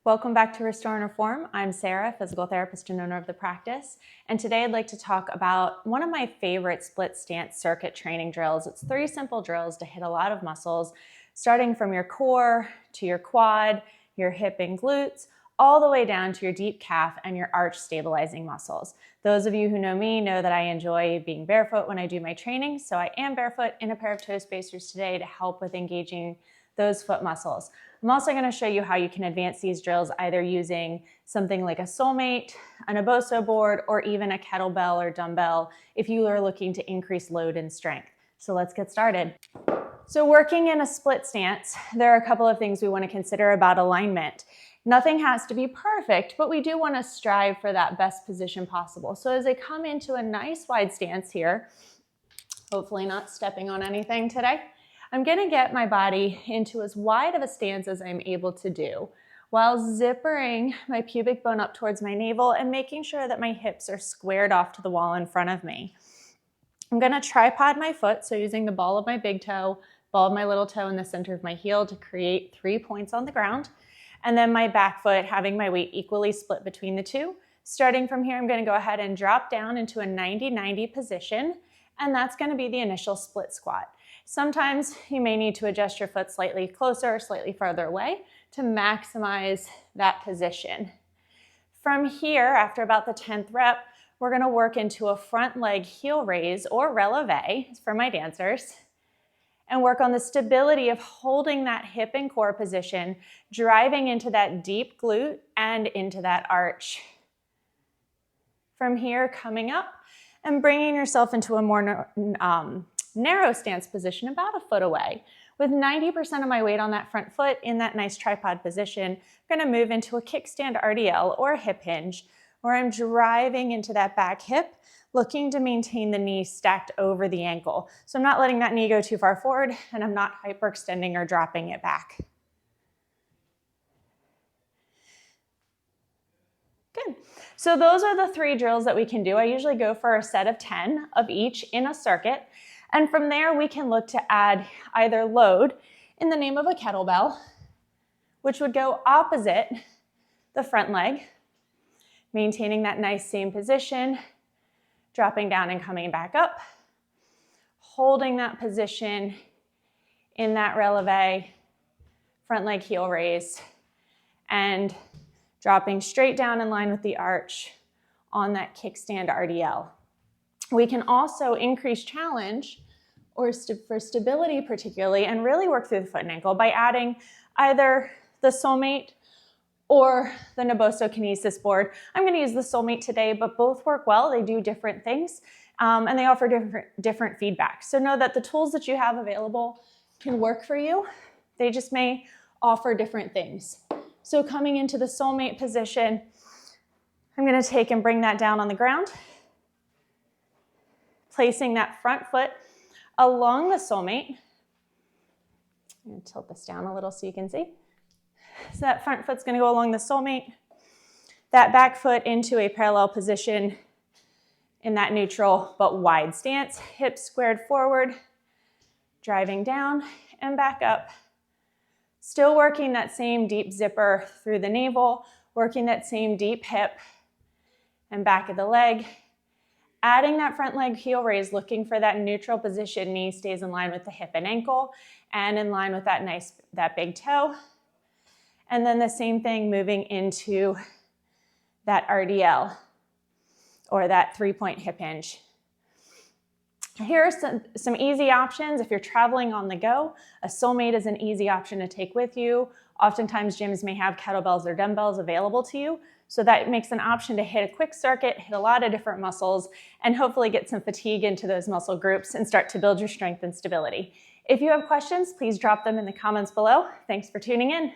Welcome back to Restore and Reform. I'm Sarah, physical therapist and owner of the practice. And today I'd like to talk about one of my favorite split stance circuit training drills. It's 3 simple drills to hit a lot of muscles, starting from your core to your quad, your hip and glutes, all the way down to your deep calf and your arch stabilizing muscles. Those of you who know me know that I enjoy being barefoot when I do my training, so I am barefoot in a pair of toe spacers today to help with engaging those foot muscles. I'm also going to show you how you can advance these drills either using something like a SoleMate, a Naboso board, or even a kettlebell or dumbbell if you are looking to increase load and strength. So let's get started. So working in a split stance, there are a couple of things we want to consider about alignment. Nothing has to be perfect, but we do want to strive for that best position possible. So as I come into a nice wide stance here, hopefully not stepping on anything today, I'm going to get my body into as wide of a stance as I'm able to do while zippering my pubic bone up towards my navel and making sure that my hips are squared off to the wall in front of me. I'm going to tripod my foot, so using the ball of my big toe, ball of my little toe, and the center of my heel to create 3 points on the ground, and then my back foot having my weight equally split between the two. Starting from here, I'm going to go ahead and drop down into a 90-90 position, and that's going to be the initial split squat. Sometimes you may need to adjust your foot slightly closer or slightly farther away to maximize that position. From here, after about the 10th rep, we're going to work into a front leg heel raise or releve for my dancers and work on the stability of holding that hip and core position, driving into that deep glute and into that arch. From here, coming up and bringing yourself into a more narrow stance position about a foot away. With 90% of my weight on that front foot in that nice tripod position, I'm going to move into a kickstand RDL or a hip hinge where I'm driving into that back hip, looking to maintain the knee stacked over the ankle. So I'm not letting that knee go too far forward and I'm not hyperextending or dropping it back. Good. So those are the 3 drills that we can do. I usually go for a set of 10 of each in a circuit. And from there, we can look to add either load in the name of a kettlebell, which would go opposite the front leg, maintaining that nice same position, dropping down and coming back up, holding that position in that releve, front leg heel raise, and dropping straight down in line with the arch on that kickstand RDL. We can also increase challenge or for stability particularly and really work through the foot and ankle by adding either the SoleMate or the Naboso Kinesis Board. I'm going to use the SoleMate today, but both work well. They do different things and they offer different feedback. So know that the tools that you have available can work for you. They just may offer different things. So coming into the SoleMate position, I'm going to take and bring that down on the ground, placing that front foot along the SoleMate. I'm going to tilt this down a little so you can see. So that front foot's going to go along the SoleMate, that back foot into a parallel position in that neutral but wide stance, hips squared forward, driving down and back up. Still working that same deep zipper through the navel, working that same deep hip and back of the leg. Adding that front leg heel raise, looking for that neutral position, knee stays in line with the hip and ankle and in line with that big toe. And then the same thing moving into that RDL or that 3-point hip hinge. Here are some easy options. If you're traveling on the go, a SoleMate is an easy option to take with you. Oftentimes gyms may have kettlebells or dumbbells available to you. So that makes an option to hit a quick circuit, hit a lot of different muscles, and hopefully get some fatigue into those muscle groups and start to build your strength and stability. If you have questions, please drop them in the comments below. Thanks for tuning in.